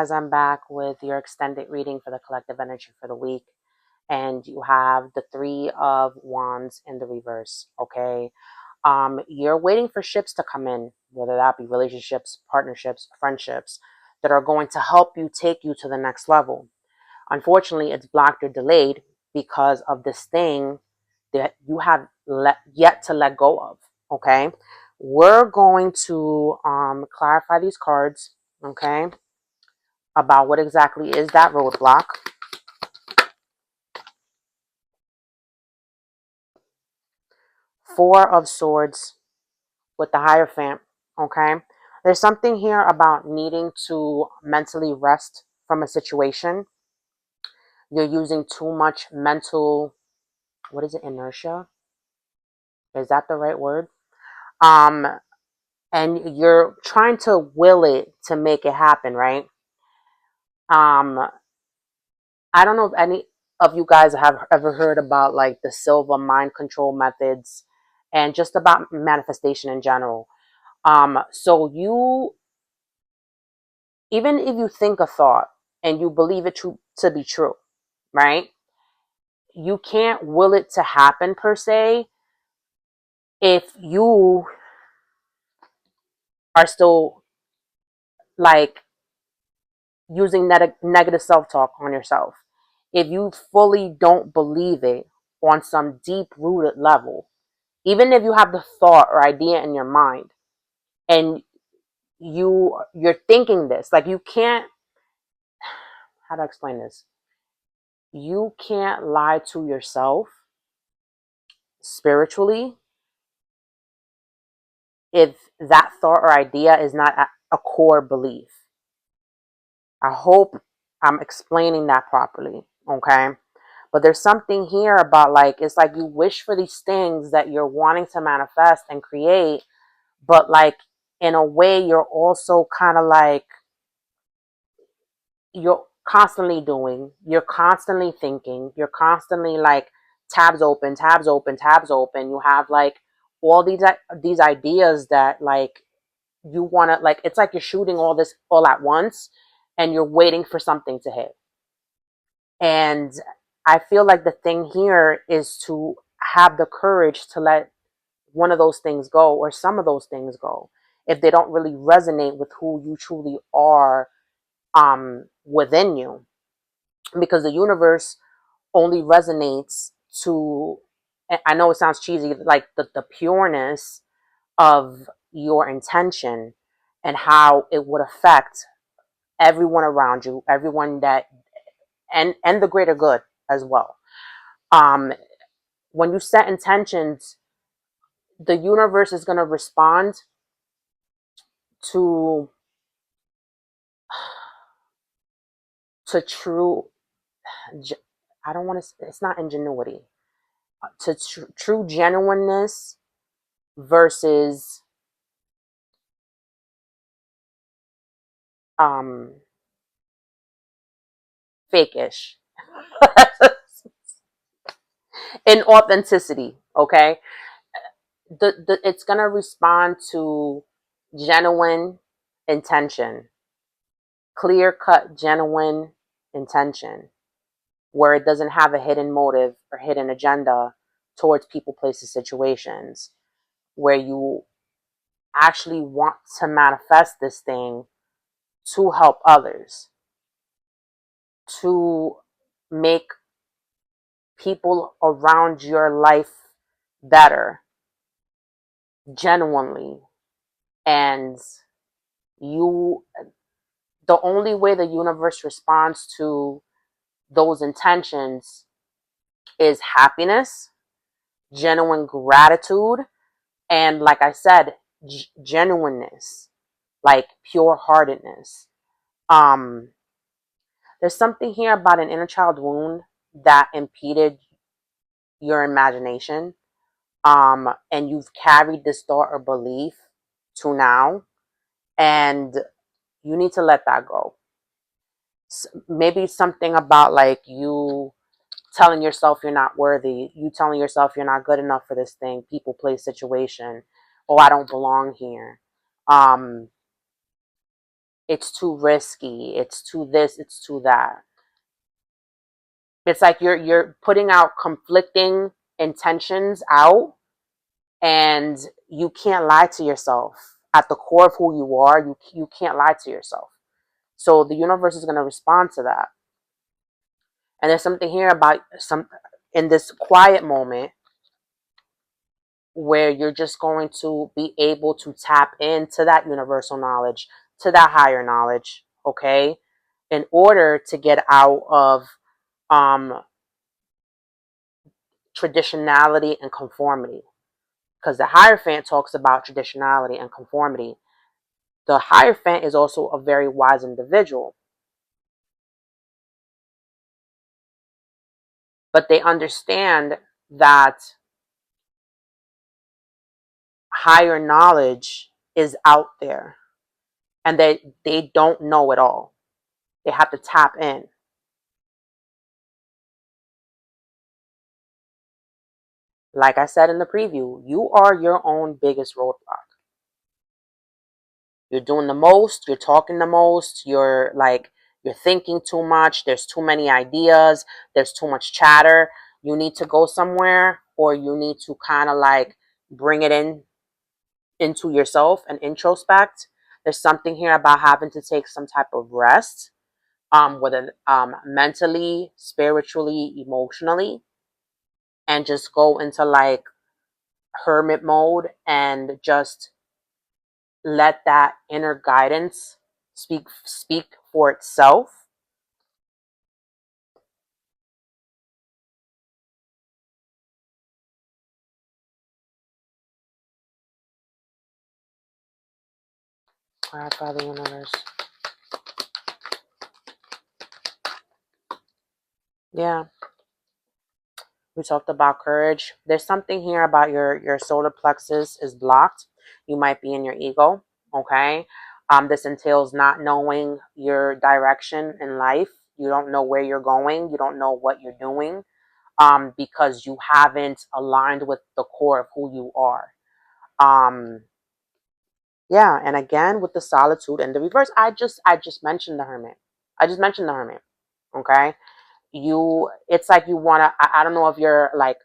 guys, I'm back with your extended reading for the collective energy for the week. And you have the Three of Wands in the reverse. Okay. You're waiting for ships to come in, whether that be relationships, partnerships, friendships, that are going to help you take you to the next level. Unfortunately, it's blocked or delayed because of this thing that you have yet to let go of. Okay. We're going to clarify these cards. Okay, about what exactly is that roadblock. Four of Swords with the Hierophant. Okay, there's something here about needing to mentally rest from a situation. You're using too much mental, what is it, inertia? Is that the right word? Um, and you're trying to will it to make it happen, right? Um, I don't know if any of you guys have ever heard about like the Silva mind control methods and just about manifestation in general. So you, even if you think a thought and you believe it to be true, right? You can't will it to happen per se if you are still like using negative self-talk on yourself. If you fully don't believe it on some deep rooted level, even if you have the thought or idea in your mind and you're thinking this, like you can't, how to explain this, you can't lie to yourself spiritually if that thought or idea is not a core belief. I hope I'm explaining that properly. Okay. But there's something here about like, it's like you wish for these things that you're wanting to manifest and create, but like in a way, you're also kind of like, you're constantly doing, you're constantly thinking, you're constantly like tabs open, tabs open, tabs open. You have like all these ideas that like you want to, like, it's like you're shooting all this all at once and you're waiting for something to hit. And I feel like the thing here is to have the courage to let one of those things go or some of those things go if they don't really resonate with who you truly are within you, because the universe only resonates to, I know it sounds cheesy, like the pureness of your intention and how it would affect everyone around you, everyone that, and the greater good as well. Um, when you set intentions, the universe is going to respond to true. I don't want to. It's not ingenuity. To true genuineness versus um fake-ish. In authenticity. Okay, it's gonna respond to genuine intention, clear cut genuine intention, where it doesn't have a hidden motive or hidden agenda towards people, places, situations, where you actually want to manifest this thing to help others, to make people around your life better, genuinely. And you, the only way the universe responds to those intentions is happiness, genuine gratitude, and like I said, genuineness, like pure heartedness. Um, there's something here about an inner child wound that impeded your imagination. And you've carried this thought or belief to now, and you need to let that go. Maybe something about like you telling yourself you're not worthy, you telling yourself you're not good enough for this thing, people, place, situation, oh, I don't belong here. Um, it's too risky, it's too this, it's too that. It's like you're putting out conflicting intentions out, and you can't lie to yourself. At the core of who you are, you can't lie to yourself. So the universe is going to respond to that. And there's something here about some in this quiet moment where you're just going to be able to tap into that universal knowledge, to that higher knowledge, okay? In order to get out of um, traditionality and conformity. Because the Hierophant talks about traditionality and conformity. The Hierophant is also a very wise individual, but they understand that higher knowledge is out there and they don't know it all. They have to tap in. Like I said in the preview, you are your own biggest roadblock. You're doing the most, you're talking the most, you're thinking too much, there's too many ideas, there's too much chatter. You need to go somewhere, or you need to kind of like bring it in into yourself and introspect. There's something here about having to take some type of rest, whether mentally, spiritually, emotionally, and just go into like hermit mode and just let that inner guidance speak for itself. All right, Father Universe. Yeah, we talked about courage. There's something here about your solar plexus is blocked. You might be in your ego. Okay. This entails not knowing your direction in life. You don't know where you're going. You don't know what you're doing. Because you haven't aligned with the core of who you are. Um, yeah, and again with the solitude and the reverse, I just mentioned the hermit. I just mentioned the hermit. Okay, it's like you wanna. I don't know if you're like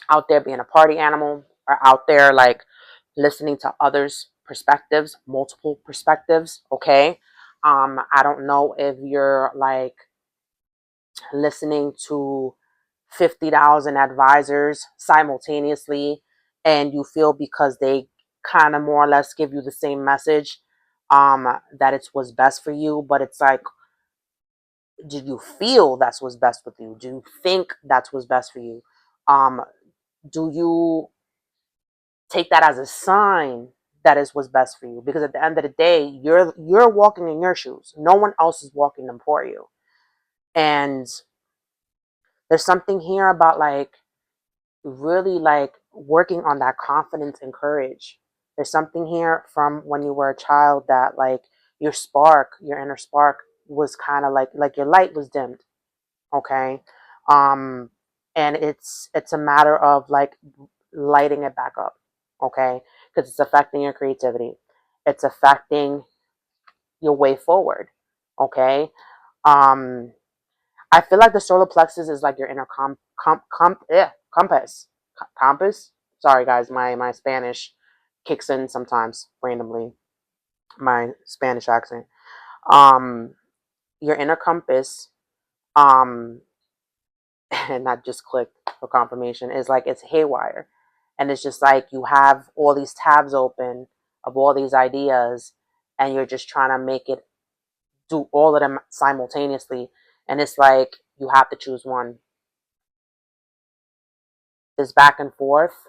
out there being a party animal, or out there like listening to others' perspectives, multiple perspectives. Okay, I don't know if you're like listening to 50,000 advisors simultaneously, and you feel because they kind of more or less give you the same message, that it's what's best for you. But it's like, do you feel that's what's best with you? Do you think that's what's best for you? um do you take that as a sign that is what's best for you? Because at the end of the day, you're walking in your shoes. No one else is walking them for you. And there's something here about like really like working on that confidence and courage. There's something here from when you were a child that like your inner spark was kind of like your light was dimmed. Okay. um and it's a matter of like lighting it back up. Okay, because it's affecting your creativity, it's affecting your way forward. Okay. um I feel like the solar plexus is like your inner compass. Compass. Sorry, guys, my Spanish kicks in sometimes randomly. My Spanish accent. Um, your inner compass. Um, and not just click for confirmation. Is like it's haywire, and it's just like you have all these tabs open of all these ideas, and you're just trying to make it do all of them simultaneously, and it's like you have to choose one. This back and forth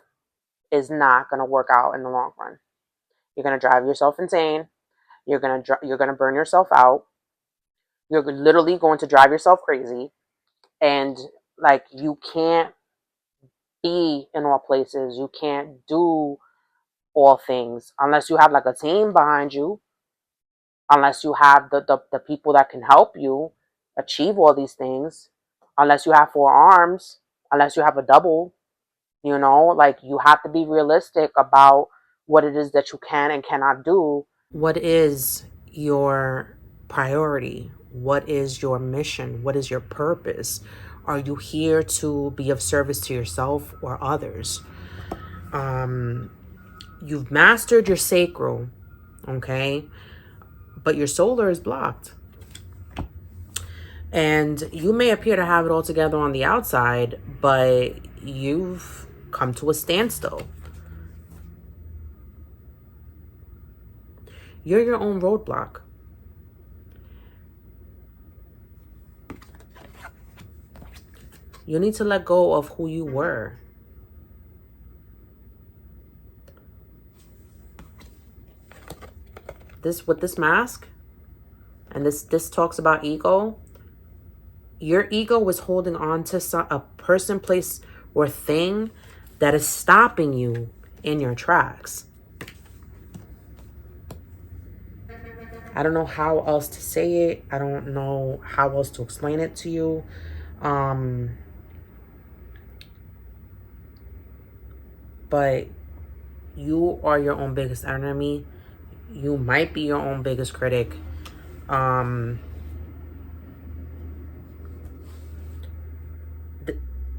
is not going to work out in the long run. You're going to drive yourself insane. You're going to burn yourself out. You're literally going to drive yourself crazy, and like you can't be in all places. You can't do all things unless you have like a team behind you, unless you have the people that can help you achieve all these things, unless you have four arms, unless you have a double. Like you have to be realistic about what it is that you can and cannot do. What is your priority? What is your mission? What is your purpose? Are you here to be of service to yourself or others? You've mastered your sacral, okay? But your solar is blocked. And you may appear to have it all together on the outside, but you've come to a standstill. You're your own roadblock. You need to let go of who you were. With this mask, and this talks about ego. Your ego was holding on to a person, place, or thing that is stopping you in your tracks. I don't know how else to say it. I don't know how else to explain it to you. But you are your own biggest enemy. You might be your own biggest critic.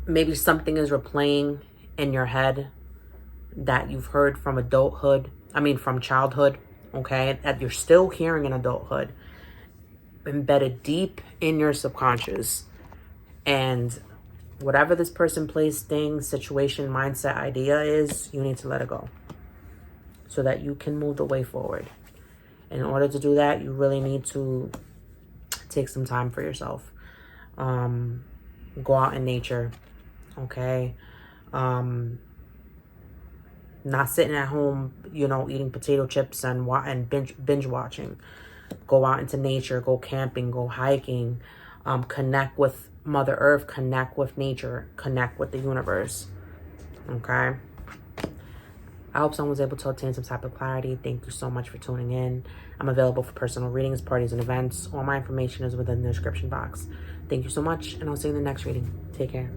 Maybe something is replaying in your head that you've heard from from childhood, okay, that you're still hearing in adulthood, embedded deep in your subconscious. And whatever this person, place, thing, situation, mindset, idea is, you need to let it go so that you can move the way forward. In order to do that, you really need to take some time for yourself. Go out in nature, okay? Not sitting at home, eating potato chips and binge watching. Go out into nature, go camping, go hiking, connect with Mother Earth, connect with nature, connect with the universe, okay? I hope someone was able to obtain some type of clarity. Thank you so much for tuning in. I'm available for personal readings, parties, and events. All my information is within the description box. Thank you so much, and I'll see you in the next reading. Take care.